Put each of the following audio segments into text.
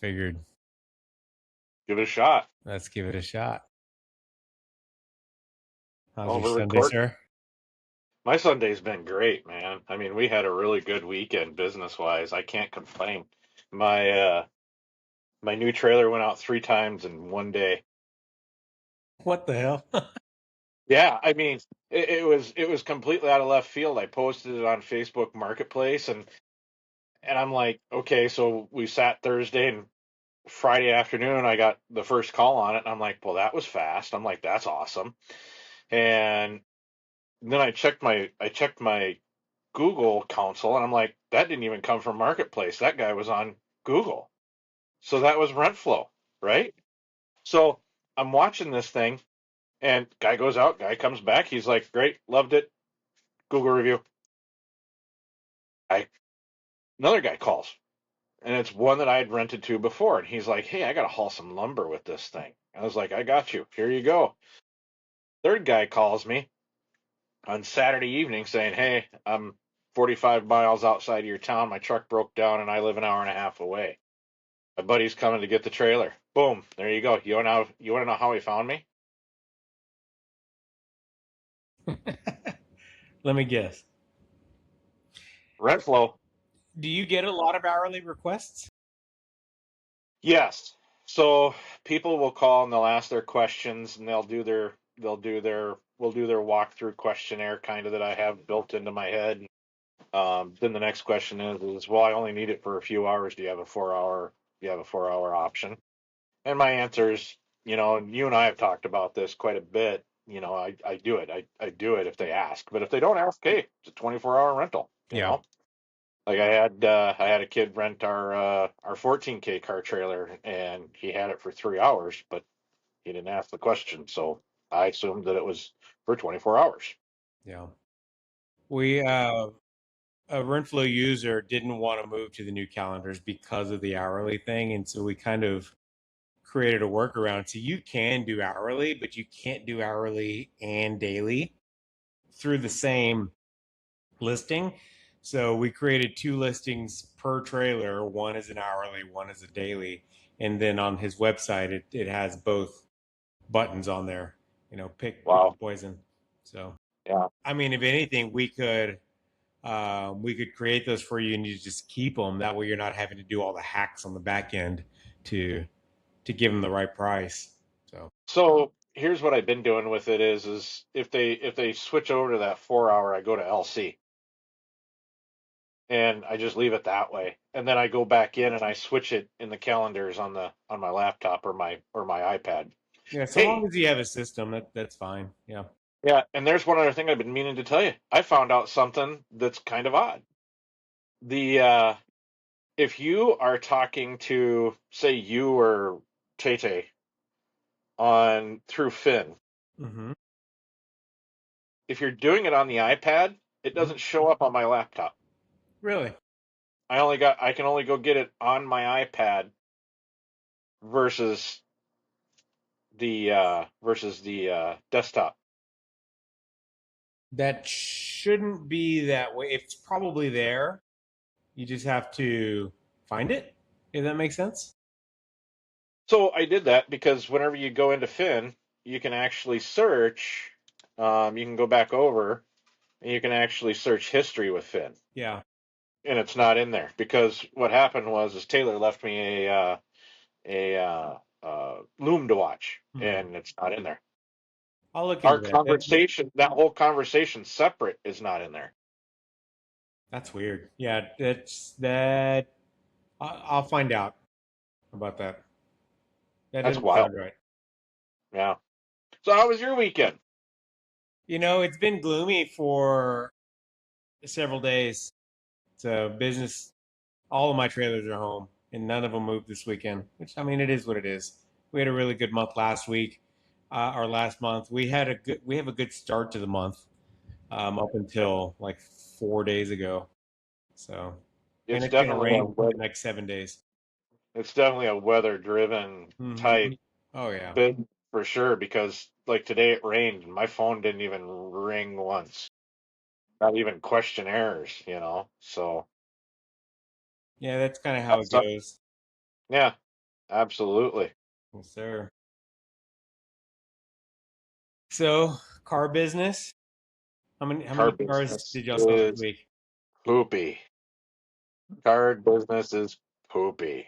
figured Give it a shot. let's give it a shot. How's Oh, your we're Sunday, recording. sir? My Sunday's been great, man. I mean, we had a really good weekend business-wise. I can't complain. My new trailer went out 3 times in one day. What the hell? Yeah, I mean, it was completely out of left field. I posted it on Facebook Marketplace and I'm like, okay, so we sat Thursday and Friday afternoon I got the first call on it and I'm like, well, that was fast. I'm like, that's awesome. And then I checked my Google console and I'm like, that didn't even come from Marketplace. That guy was on Google. So that was RentFlow, right? So I'm watching this thing and guy goes out, guy comes back. He's like, great, loved it. Google review. I Another guy calls and it's one that I had rented to before. And he's like, hey, I got to haul some lumber with this thing. I was like, I got you. Here you go. Third guy calls me on Saturday evening saying, hey, I'm 45 miles outside of your town. My truck broke down and I live an hour and a half away. My buddy's coming to get the trailer. Boom. There you go. You want to know how he found me? Let me guess. RentFlow. Do you get a lot of hourly requests? Yes. So people will call and they'll ask their questions and we'll do their walkthrough questionnaire kind of that I have built into my head. Then the next question is, well, I only need it for a few hours. Do you have a 4 hour option? And my answer is, and you and I have talked about this quite a bit. I do it. I do it if they ask. But if they don't ask, hey, it's a 24-hour rental, Yeah. Like I had a kid rent our 14K car trailer and he had it for 3 hours, but he didn't ask the question, so I assumed that it was for 24 hours. Yeah. We a RentFlow user didn't want to move to the new calendars because of the hourly thing, and so we kind of created a workaround. So you can do hourly, but you can't do hourly and daily through the same listing. So we created two listings per trailer. One is an hourly, one is a daily. And then on his website, it has both buttons on there, pick your Wow. poison. So, Yeah. I mean, if anything, we could create those for you and you just keep them. That way you're not having to do all the hacks on the back end to, to give them the right price. So, So here's what I've been doing with it is if they switch over to that 4 hour, I go to LC and I just leave it that way. And then I go back in and I switch it in the calendars on my laptop or my iPad. yeah, so long Hey, as you have a system, that's fine. Yeah. yeah, and there's one other thing I've been meaning to tell you. I found out something that's kind of odd. The If you are talking to, say, you or Tay on through Finn, Mm-hmm. if you're doing it on the iPad, it Mm-hmm. doesn't show up on my laptop. Really? I can only go get it on my iPad versus the desktop. That shouldn't be that way. It's probably there. You just have to find it. If that makes sense. So I did that because whenever you go into Finn, you can actually search. You can go back over and you can actually search history with Finn, Yeah. and it's not in there because what happened was is Taylor left me a Loom to watch, Hmm. and it's not in there. I'll look Our into that. conversation, that whole conversation separate, is not in there. That's weird. Yeah, that's that. I'll find out about that. That That's doesn't wild. sound right. Yeah. So how was your weekend? It's been gloomy for several days. So business, all of my trailers are home, and none of them moved this weekend. Which, I mean, it is what it is. We had a really good month last week. Our last month, we have a good start to the month, up until like 4 days ago. So, and It's it's gonna definitely a rain the weather, next 7 days. it's definitely a weather driven Hmm. type Oh yeah. bid for sure because like today it rained and my phone didn't even ring once. Not even questionnaires. So Yeah, that's kind of how that it sucks. goes. Yeah. Absolutely. Yes, sir. So, car business. How many Car cars business did y'all sell this is week? poopy. Car business is poopy.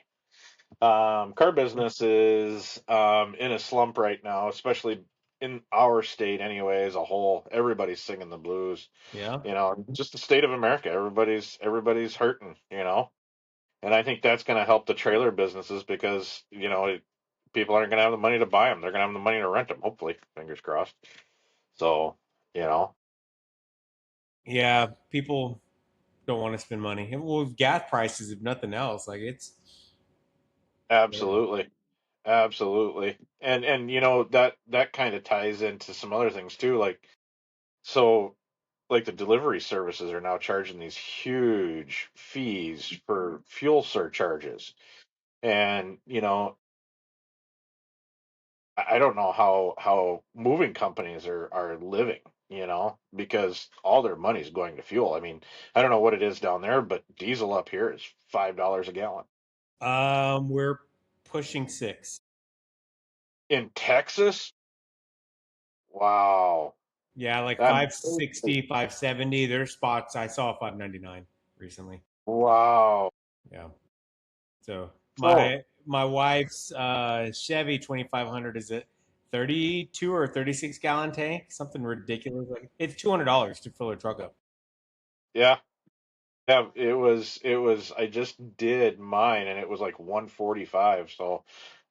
Car business is in a slump right now, especially in our state anyway, as a whole. Everybody's singing the blues. Yeah. Just the state of America. Everybody's hurting, And I think that's going to help the trailer businesses because, people aren't going to have the money to buy them. They're going to have the money to rent them, hopefully. Fingers crossed. So, you know, Yeah, people don't want to spend money. Well, with gas prices, if nothing else, like it's terrible. absolutely. Absolutely. And that kind of ties into some other things too. So like the delivery services are now charging these huge fees for fuel surcharges. And, I don't know how moving companies are living, because all their money's going to fuel. I mean, I don't know what it is down there, but diesel up here is $5 a gallon. We're pushing 6. In Texas, wow. Yeah, like That 560, 570. There's spots I saw 599 recently. wow. Yeah. So So my wife's Chevy 2500 is a 32 or 36 gallon tank, something ridiculous. Like it's $200 to fill a truck up. yeah, yeah, it was I just did mine and it was like 145. So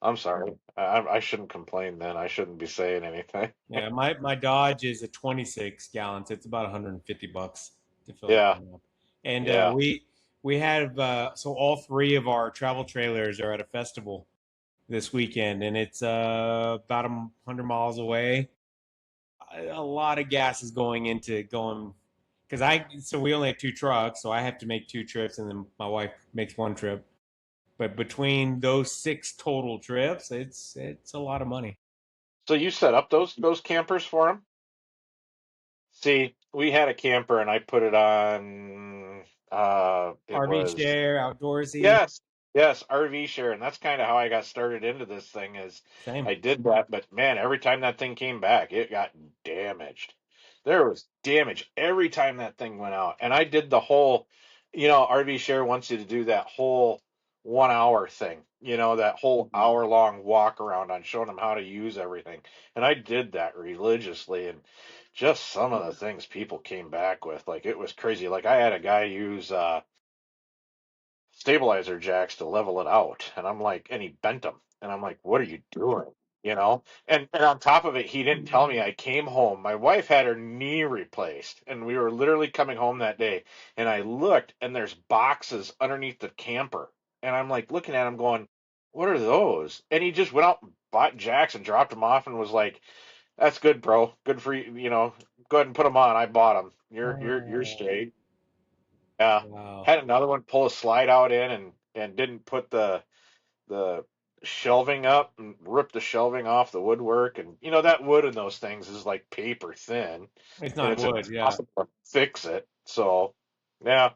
I'm sorry. I shouldn't complain then. I shouldn't be saying anything. Yeah, my Dodge is a 26 gallons. It's about $150 to fill that Yeah, thing up. And yeah. we have so all three of our travel trailers are at a festival this weekend, and it's about 100 miles away. A lot of gas is going into going because we only have 2 trucks, so I have to make 2 trips, and then my wife makes 1 trip. But between those 6 total trips, it's a lot of money. So you set up those campers for them? See, we had a camper and I put it on it RV was share, outdoorsy, yes, yes, RV share, and that's kind of how I got started into this thing is same. I did that, but man, every time that thing came back, it got damaged. There was damage every time that thing went out. And I did the whole, RV share wants you to do that whole 1 hour thing, that whole hour long walk around on showing them how to use everything. And I did that religiously and just some of the things people came back with, like it was crazy. Like I had a guy use stabilizer jacks to level it out. And I'm like, and he bent them. And I'm like, what are you doing? And on top of it, he didn't tell me. I came home. My wife had her knee replaced, and we were literally coming home that day. And I looked, and there's boxes underneath the camper. And I'm like looking at him going, what are those? And he just went out and bought jacks and dropped them off and was like, that's good, bro. Good for you. Go ahead and put them on. I bought them. You're Oh, straight. Yeah. wow. Had another one pull a slide out in and didn't put the shelving up and rip the shelving off the woodwork. And that wood in those things is like paper thin It's and not it's wood, yeah. impossible to fix it. So, yeah,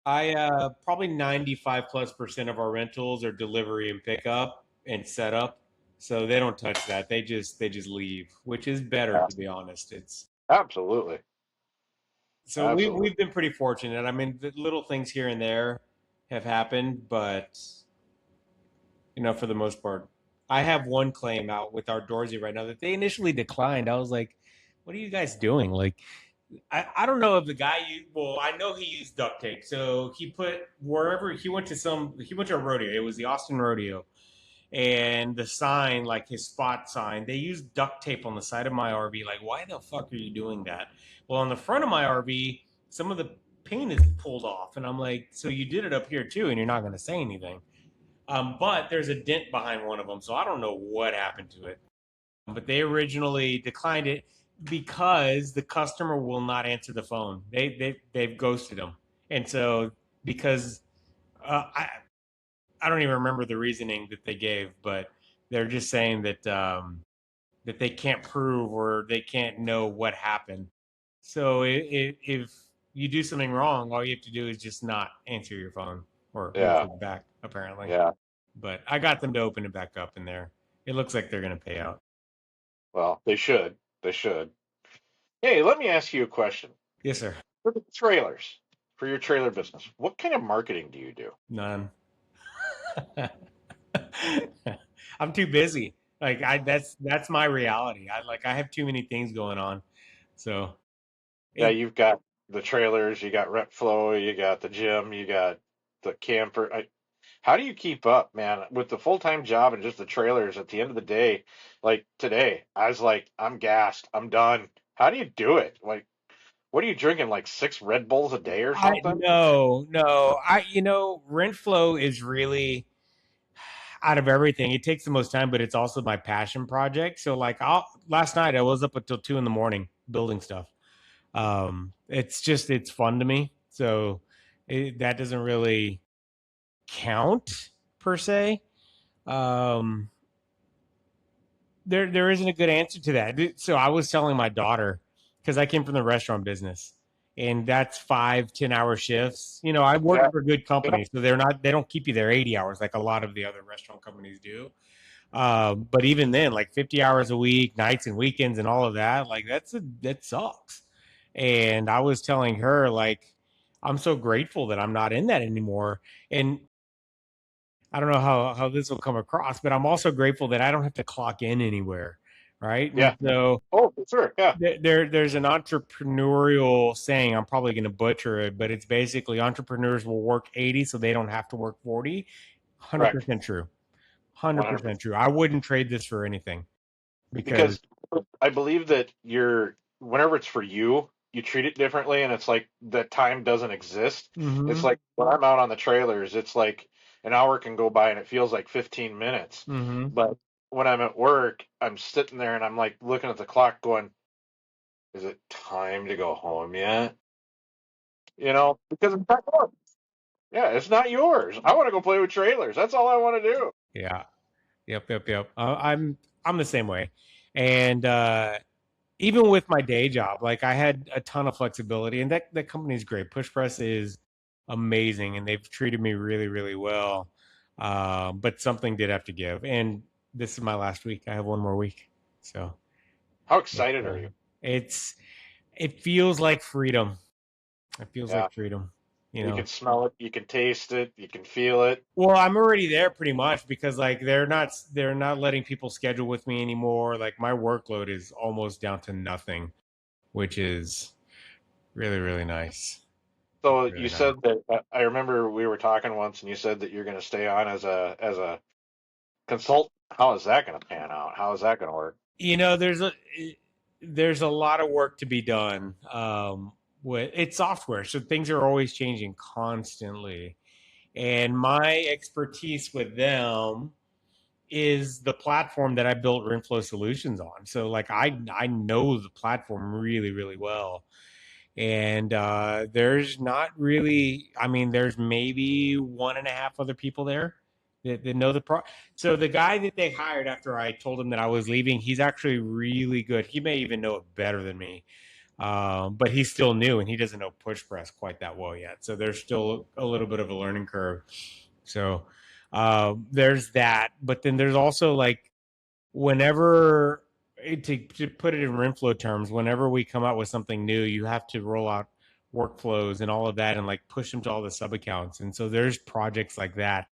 I probably 95+% of our rentals are delivery and pickup and setup. So they don't touch that. They just leave, which is better yeah, to be honest. It's absolutely. so Absolutely. we've been pretty fortunate. I mean, the little things here and there have happened, but for the most part, I have one claim out with our Doorsy right now that they initially declined. I was like, "What are you guys doing?" Like, I don't know if the guy well, I know he used duct tape. So he put wherever he went to a rodeo. It was the Austin Rodeo. And the sign, like his spot sign, they used duct tape on the side of my RV. Like, why the fuck are you doing that? Well, on the front of my RV, some of the paint is pulled off. And I'm like, so you did it up here too, and you're not going to say anything. But there's a dent behind one of them. So I don't know what happened to it. But they originally declined it because the customer will not answer the phone. They've ghosted them, and so because I don't even remember the reasoning that they gave, but they're just saying that they can't prove or they can't know what happened. So if you do something wrong, all you have to do is just not answer your phone or Yeah, answer it back. Apparently, yeah. but I got them to open it back up, and it looks like they're going to pay out. Well, they should. They should. Hey, let me ask you a question. Yes, sir. For the trailers, for your trailer business, what kind of marketing do you do? None. I'm too busy. Like that's my reality. I have too many things going on. So Yeah, it you've got the trailers, you got RepFlow, you got the gym, you got the camper. How do you keep up, man, with the full-time job and just the trailers at the end of the day? Like today, I was like, I'm gassed. I'm done. How do you do it? Like, what are you drinking? Like six Red Bulls a day or I something? no. Rent is really out of everything. It takes the most time, but it's also my passion project. So like last night I was up until 2 in the morning building stuff. It's fun to me. So that doesn't really count per se. Um, there isn't a good answer to that. So I was telling my daughter because I came from the restaurant business, and that's 5-10 hour shifts. I work Yeah, for good yeah, companies, so they don't keep you there 80 hours like a lot of the other restaurant companies do. But even then, like 50 hours a week, nights and weekends, and all of that, like that sucks. And I was telling her like I'm so grateful that I'm not in that anymore. And I don't know how this will come across, but I'm also grateful that I don't have to clock in anywhere, right? And yeah. so Oh, for sure. Yeah, there's an entrepreneurial saying. I'm probably going to butcher it, but it's basically entrepreneurs will work 80 so they don't have to work 40. correct. 100% true. 100% 100%. true. I wouldn't trade this for anything because Because I believe that whenever it's for you, you treat it differently, and it's like that time doesn't exist. It's mm-hmm, like when I'm out on the trailers, it's like an hour can go by and it feels like 15 minutes. mm-hmm. But when I'm at work, I'm sitting there and I'm like looking at the clock going, is it time to go home yet? Because it's not yours. Yeah, it's not yours. I want to go play with trailers. That's all I want to do. Yeah. Yep. I'm the same way. And even with my day job, like I had a ton of flexibility, and that company is great. Push Press is amazing, and they've treated me really, really well. But something did have to give, and this is my last week. I have one more week, so How it's excited are you? it's it feels like freedom. It feels Yeah, like freedom, you you know. can smell it, you can taste it, you can feel it. Well, I'm already there pretty much because like they're not letting people schedule with me anymore. Like my workload is almost down to nothing, which is really, really nice. Really, So really you nice. said that I remember we were talking once, and you said that you're going to stay on as a consultant. How is that going to pan out? How is that going to work? You know, there's a lot of work to be done. With it's software, so things are always changing constantly. And my expertise with them is the platform that I built Renflow Solutions on. So like I know the platform really, really well. And there's not really, I mean, there's maybe one and a half other people there that know the pro. So the guy that they hired after I told him that I was leaving, he's actually really good. He may even know it better than me, but he's still new and he doesn't know push press quite that well yet. So there's still a little bit of a learning curve. So there's that. But then there's also like whenever to put it in Renflow terms, whenever we come out with something new, you have to roll out workflows and all of that and like push them to all the sub accounts. And so there's projects like that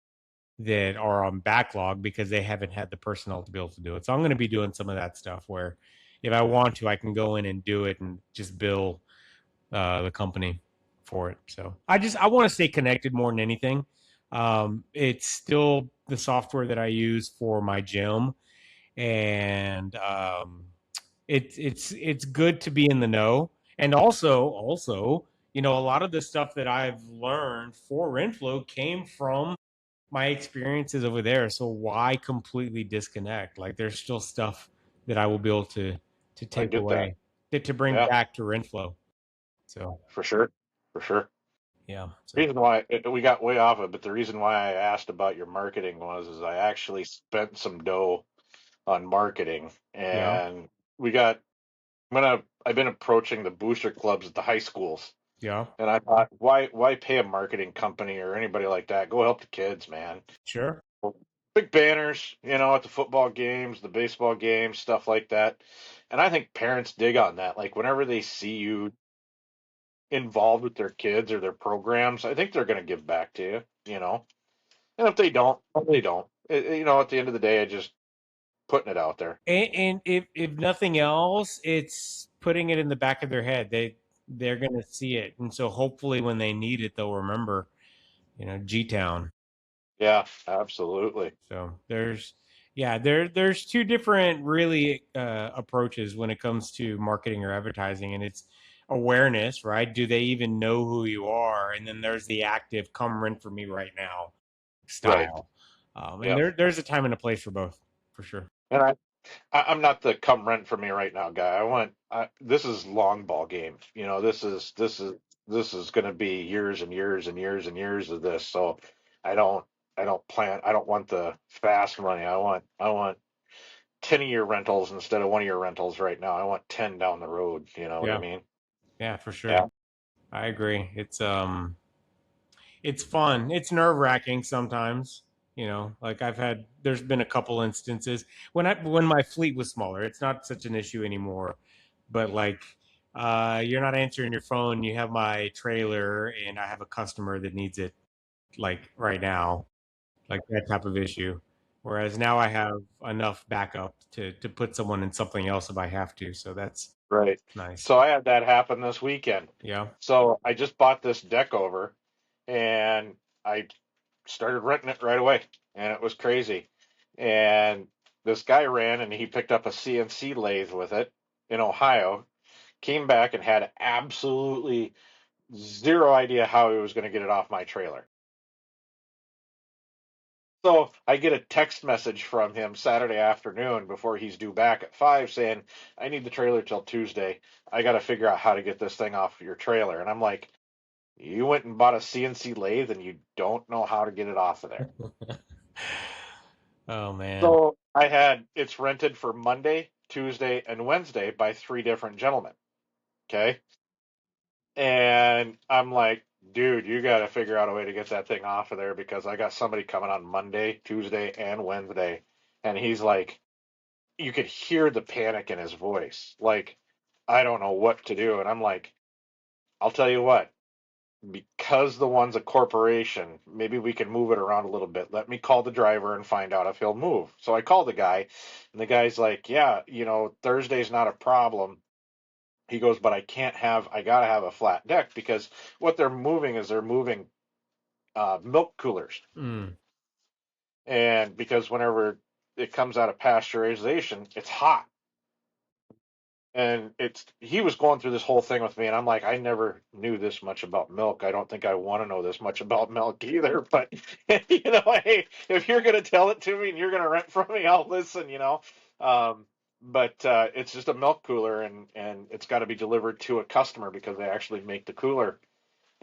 that are on backlog because they haven't had the personnel to be able to do it. So I'm going to be doing some of that stuff where if I want to, I can go in and do it and just bill the company for it. So I want to stay connected more than anything. It's still the software that I use for my gym, and it's good to be in the know. And also, a lot of the stuff that I've learned for Renflow came from my experiences over there. So why completely disconnect? Like there's still stuff that I will be able to I take get that. away to bring Yeah, back to Renflow. So for sure, for sure. yeah. So Reason why we got way off it, but the reason why I asked about your marketing is I actually spent some dough on marketing, yeah, and I've been approaching the booster clubs at the high schools. yeah, And I thought, why pay a marketing company or anybody like that? Go help the kids, man. sure. big banners, at the football games, the baseball games, stuff like that. And I think parents dig on that. Like whenever they see you involved with their kids or their programs, I think they're going to give back to you. And if they don't, they don't. At the end of the day, I just putting it out there. And if nothing else, it's putting it in the back of their head. They're going to see it, and so hopefully when they need it, they'll remember. G Town. Yeah, absolutely. So there's two different really approaches when it comes to marketing or advertising, and it's awareness, right? Do they even know who you are? And then there's the active, come rent for me right now Right. style. And Yeah. there's a time and a place for both, for sure. And I'm not the come rent for me right now guy. This is long ball game. This is going to be years and years and years and years of this. So I don't I don't want the fast money. I want 10-year rentals instead of 1-year rentals right now. I want 10 down the road. You know what I Yeah, mean? yeah, for sure. Yeah. I agree. It's fun. It's nerve wracking sometimes. Like there's been a couple instances when my fleet was smaller. It's not such an issue anymore. But like, you're not answering your phone. You have my trailer, and I have a customer that needs it like right now, like that type of issue. Whereas now I have enough backup to put someone in something else if I have to. So that's Right. nice. So I had that happen this weekend. Yeah. So I just bought this deck over and I started renting it right away, and it was crazy. And this guy ran and he picked up a CNC lathe with it in Ohio, came back and had absolutely zero idea how he was going to get it off my trailer. So I get a text message from him Saturday afternoon before he's due back at 5 saying, I need the trailer till Tuesday. I got to figure out how to get this thing off your trailer. And I'm like, you went and bought a CNC lathe and you don't know how to get it off of there. Oh man. So it's rented for Monday, Tuesday, and Wednesday by 3 different gentlemen. Okay. And I'm like, dude, you got to figure out a way to get that thing off of there because I got somebody coming on Monday, Tuesday, and Wednesday. And he's like, you could hear the panic in his voice. Like, I don't know what to do. And I'm like, I'll tell you what, because the one's a corporation, maybe we can move it around a little bit. Let me call the driver and find out if he'll move. So I call the guy, and the guy's like, yeah, Thursday's not a problem. He goes, but I gotta have a flat deck because what they're moving is they're moving milk coolers. Mm. And because whenever it comes out of pasteurization, it's hot. And he was going through this whole thing with me, and I'm like, I never knew this much about milk. I don't think I want to know this much about milk either. But hey, if you're gonna tell it to me and you're gonna rent from me, I'll listen. Um, but it's just a milk cooler, and it's got to be delivered to a customer because they actually make the cooler.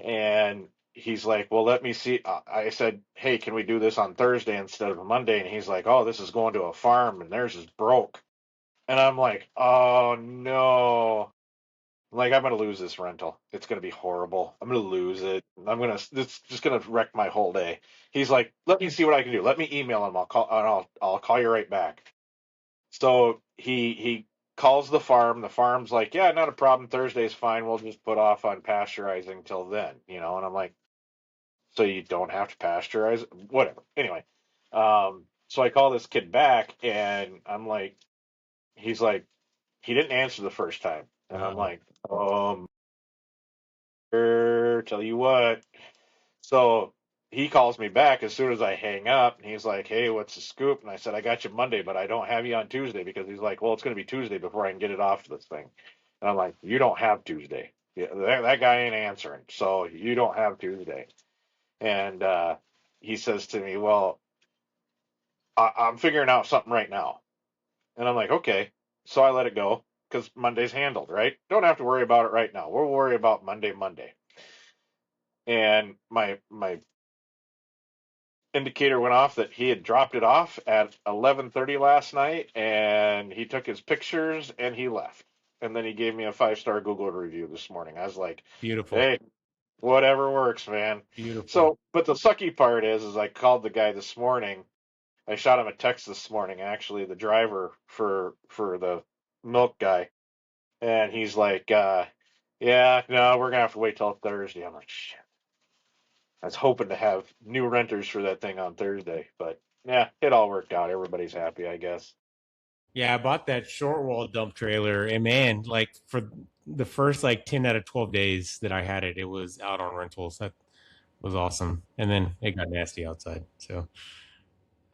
And he's like, well, let me see. I said, hey, can we do this on Thursday instead of a Monday? And he's like, oh, this is going to a farm, and theirs is broke. And I'm like, oh no. Like I'm gonna lose this rental. It's gonna be horrible. I'm gonna lose it. It's just gonna wreck my whole day. He's like, let me see what I can do. Let me email him. I'll call you right back. So he calls the farm. The farm's like, yeah, not a problem. Thursday's fine. We'll just put off on pasteurizing till then. And I'm like, so you don't have to pasteurize it? Whatever. Anyway, so I call this kid back and I'm like, he's like, he didn't answer the first time. And I'm Uh-oh. like, tell you what. So he calls me back as soon as I hang up, and he's like, hey, what's the scoop? And I said, I got you Monday, but I don't have you on Tuesday because he's like, well, it's going to be Tuesday before I can get it off this thing. And I'm like, you don't have Tuesday. Yeah, that guy ain't answering. So you don't have Tuesday. And he says to me, well, I'm figuring out something right now. And I'm like, okay. So I let it go because Monday's handled, right? Don't have to worry about it right now. We'll worry about Monday. And my indicator went off that he had dropped it off at 11:30 last night, and he took his pictures and he left. And then he gave me a 5-star Google review this morning. I was like, Beautiful. hey, whatever works, man. Beautiful. So, but the sucky part is I called the guy this morning I shot him a text this morning, actually, the driver for the milk guy, and he's like, "Yeah, no, we're gonna have to wait till Thursday." I'm like, "Shit." I was hoping to have new renters for that thing on Thursday, but yeah, it all worked out. Everybody's happy, I guess. Yeah, I bought that short wall dump trailer, and man, like for the first like 10 out of 12 days that I had it, it was out on rentals. That was awesome. And then it got nasty outside. So,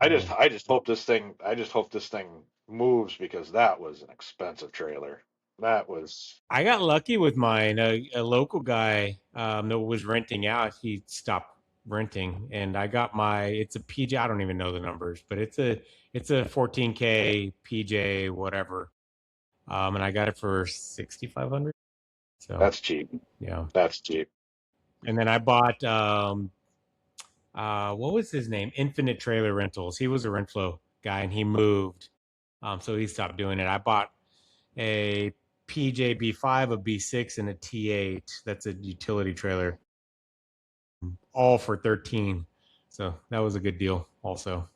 yeah. I just hope this thing moves because that was an expensive trailer. That was, I got lucky with mine. A local guy that was renting out, he stopped renting, and I got my. It's a PJ. I don't even know the numbers, but it's a 14K PJ whatever, and I got it for 6,500. So that's cheap. yeah, That's cheap. and then I bought what was his name? Infinite Trailer Rentals. He was a Renflo guy, and he moved, so he stopped doing it. I bought a PJB5, a B6, and a T8. That's a utility trailer, all for 13. So that was a good deal. Also,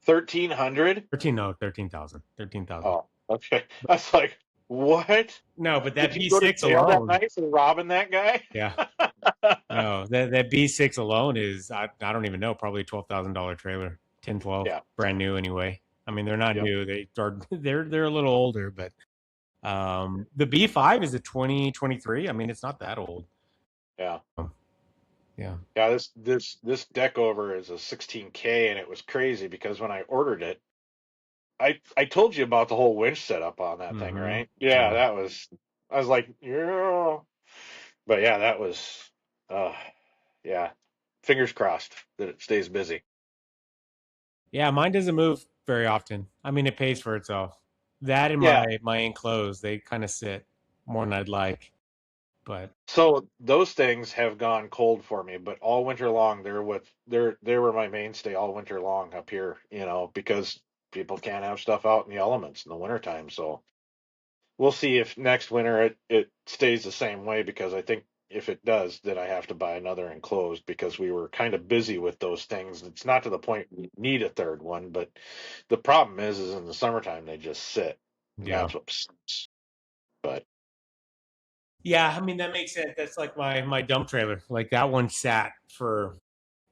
1,300? 13, no, 13,000, 13,000. Oh, okay. I was like, what? No, but Did that you go to B6 jail that alone, night for robbing that guy? yeah, no, that B6 alone is I don't even know, probably $12,000 trailer, 10, 12, Yeah. brand new anyway. I mean, they're not Yep. new. They are they're a little older, but the B5 is a 2023. I mean, it's not that old. Yeah. Um, yeah. Yeah, this deck over is a 16K, and it was crazy because when I ordered it, I told you about the whole winch setup on that thing, Mm-hmm. right? Yeah, Yeah. I was like, yeah. But yeah, that was uh yeah. Fingers crossed that it stays busy. Yeah, mine doesn't move very often. I mean, it pays for itself. That and Yeah. my enclosed, they kind of sit more than I'd like. But So those things have gone cold for me, but all winter long they were my mainstay all winter long up here, because people can't have stuff out in the elements in the wintertime. So we'll see if next winter it stays the same way because I think if it does, then I have to buy another enclosed because we were kind of busy with those things. It's not to the point we need a third one, but the problem is in the summertime they just sit, and yeah. that's what sucks. But Yeah, I mean that makes sense. That's like my dump trailer. Like that one sat for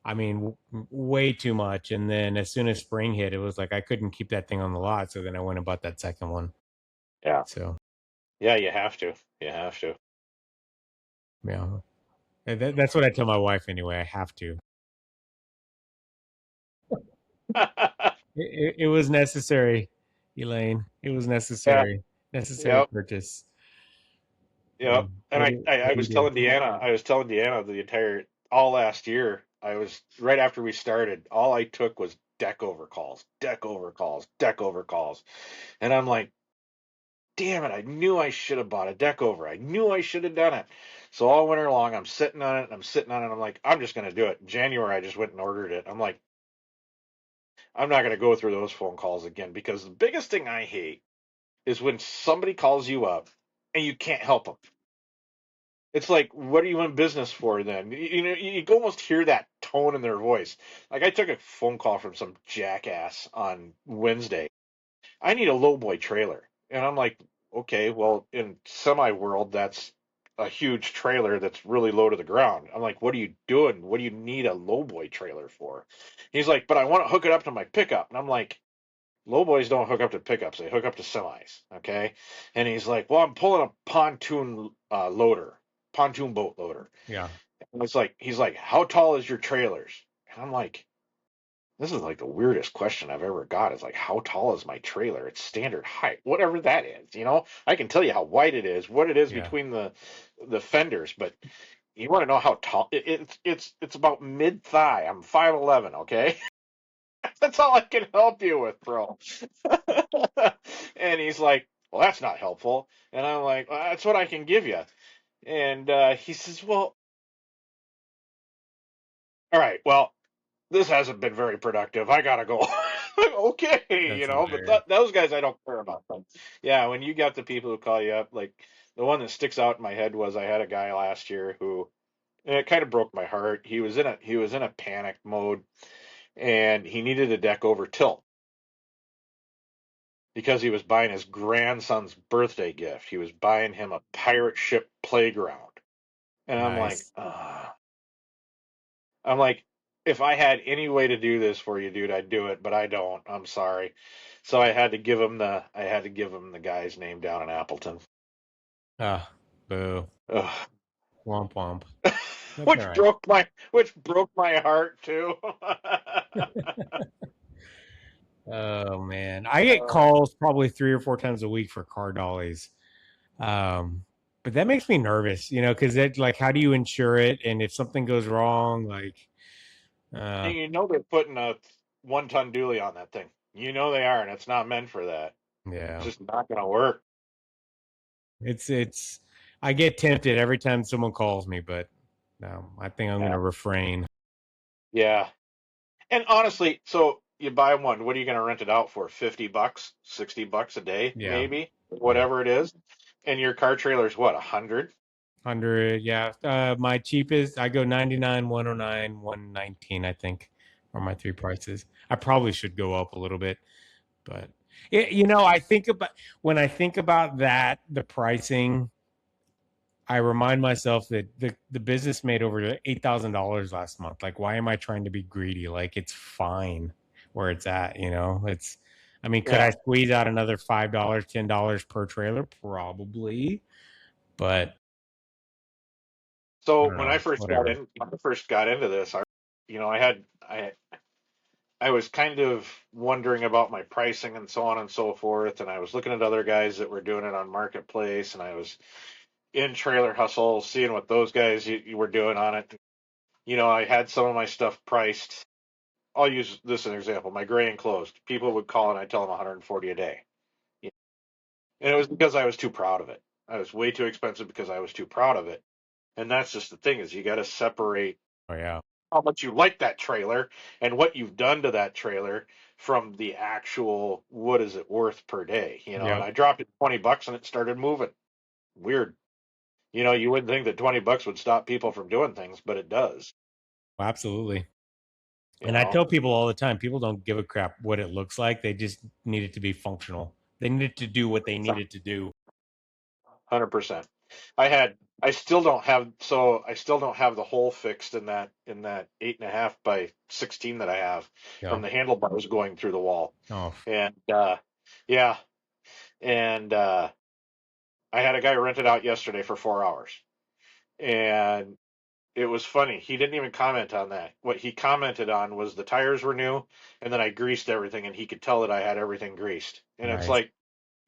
I mean way too much, and then as soon as spring hit, it was like I couldn't keep that thing on the lot, so then I went and bought that second one. yeah, So, yeah, you have to, you have to. yeah. And that's what I tell my wife anyway. I have to. It was necessary, Elaine. It was Yeah, necessary. Necessary yep, purchase. yep. And What I do you was do? telling Deanna the entire all last year. I was right after we started. All I took was deck overcalls, deck overcalls, deck overcalls, and I'm like, damn it! I knew I should have bought a deck over. I knew I should have done it. So all winter long, I'm sitting on it. And I'm sitting on it. And I'm like, I'm just gonna do it. In January, I just went and ordered it. I'm like, I'm not gonna go through those phone calls again because the biggest thing I hate is when somebody calls you up and you can't help them. It's like, what are you in business for then? You can almost hear that tone in their voice. Like I took a phone call from some jackass on Wednesday. I need a lowboy trailer. And I'm like, okay, well, in semi world, that's a huge trailer that's really low to the ground. I'm like, what are you doing? What do you need a lowboy trailer for? He's like, but I want to hook it up to my pickup. And I'm like, lowboys don't hook up to pickups; they hook up to semis. Okay, and he's like, "Well, I'm pulling a pontoon boat loader." Yeah. And he's like, "How tall is your trailers?" And I'm like, "This is like the weirdest question I've ever got. It's like, how tall is my trailer? It's standard height, whatever that is. I can tell you how wide it is, what it is Yeah. between the fenders, but you want to know how tall? It's about mid thigh. I'm 5'11". Okay." That's all I can help you with, bro. And he's like, well, that's not helpful. And I'm like, well, that's what I can give you. And he says, well, all right, well, this hasn't been very productive. I gotta go. Okay, That's but hilarious. those guys I don't care about them. Yeah, when you got the people who call you up, like the one that sticks out in my head was I had a guy last year who, and it kind of broke my heart. He was in a panic mode and he needed a deck over tilt because he was buying his grandson's birthday gift. He was buying him a pirate ship playground. And I'm like, Nice. I'm like, if I had any way to do this for you, dude, I'd do it, but I don't. I'm sorry. So I had to give him the guy's name down in Appleton. Ah, boo. Ugh. Womp womp. That's all which right. broke my heart too. Oh man, I get Uh, calls probably 3 or 4 times a week for car dollies. Um, but that makes me nervous, because it like, how do you insure it? And if something goes wrong, like, uh, and you know they're putting a 1-ton dually on that thing. You know they are, and it's not meant for that. It's yeah, just not going to work. it's. I get tempted every time someone calls me, but no, I think I'm Yeah. gonna refrain. Yeah. And honestly, so you buy one, what are you going to rent it out for? $50, $60 a day, Yeah, maybe, yeah, whatever it is. And your car trailer's what, 100? 100. Yeah, my cheapest, I go 99, 109, 119. I think are my three prices. I probably should go up a little bit. But I think about when I think about that, the pricing, I remind myself that the business made over $8,000 last month. Like, why am I trying to be greedy? Like, it's fine where it's at. It's. I mean, could I Yeah. squeeze out another $5, $10 per trailer? Probably, but I So don't when I know. first got Whatever. in, when I first got into this, I was kind of wondering about my pricing and so on and so forth, and I was looking at other guys that were doing it on Marketplace, and I was in Trailer Hustle, seeing what those guys you were doing on it. I had some of my stuff priced. I'll use this as an example. My gray enclosed. People would call and I'd tell them 140 a day. And it was because I was too proud of it. I was way too expensive because I was too proud of it. And that's just the thing is you got to separate Oh yeah. how much you like that trailer and what you've done to that trailer from the actual what is it worth per day, and Yep. I dropped it $20 and it started moving. Weird. You wouldn't think that $20 would stop people from doing things, but it does, Absolutely. you And I know. tell people all the time, people don't give a crap what it looks like. They just need it to be functional. They need it to do what they need it to do. 100%. I still don't have the hole fixed in that 8.5 by 16 that I have Yeah. from the handlebars going through the wall. Oh, And yeah, and I had a guy rent it out yesterday for 4 hours. And it was funny. He didn't even comment on that. What he commented on was the tires were new, and then I greased everything, and he could tell that I had everything greased. And it's nice. like,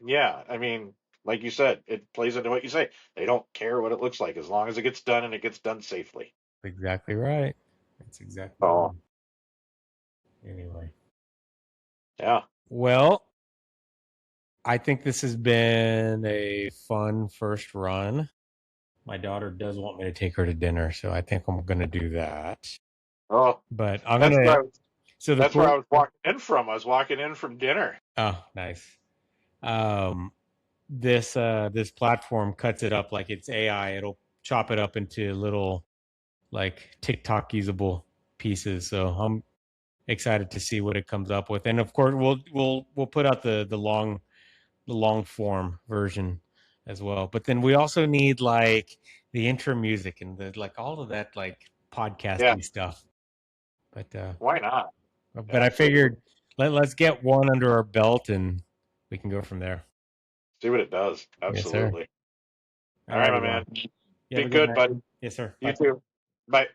yeah, I mean, like you said, it plays into what you say. They don't care what it looks like as long as it gets done and it gets done safely. Exactly right. That's exactly Oh, right. Anyway. yeah. Well, I think this has been a fun first run. My daughter does want me to take her to dinner, so I think I'm going to do that. Oh, But I'm going that's where to. I was, So the that's where I cool. was walking in from. I was walking in from dinner. Oh, nice. Um, this platform cuts it up like it's AI. It'll chop it up into little like TikTok usable pieces. So I'm excited to see what it comes up with. And of course, we'll put out the long form version as well. But then we also need like the intro music and the like all of that like Yeah, podcasty stuff. But why not? I Absolutely. figured let's get one under our belt and we can go from there. See what it does. Yes, sir. Absolutely. All All right, righty, my Ron. man. You have Be a good good, night. bud. Yes, sir. You Bye. too. Bye.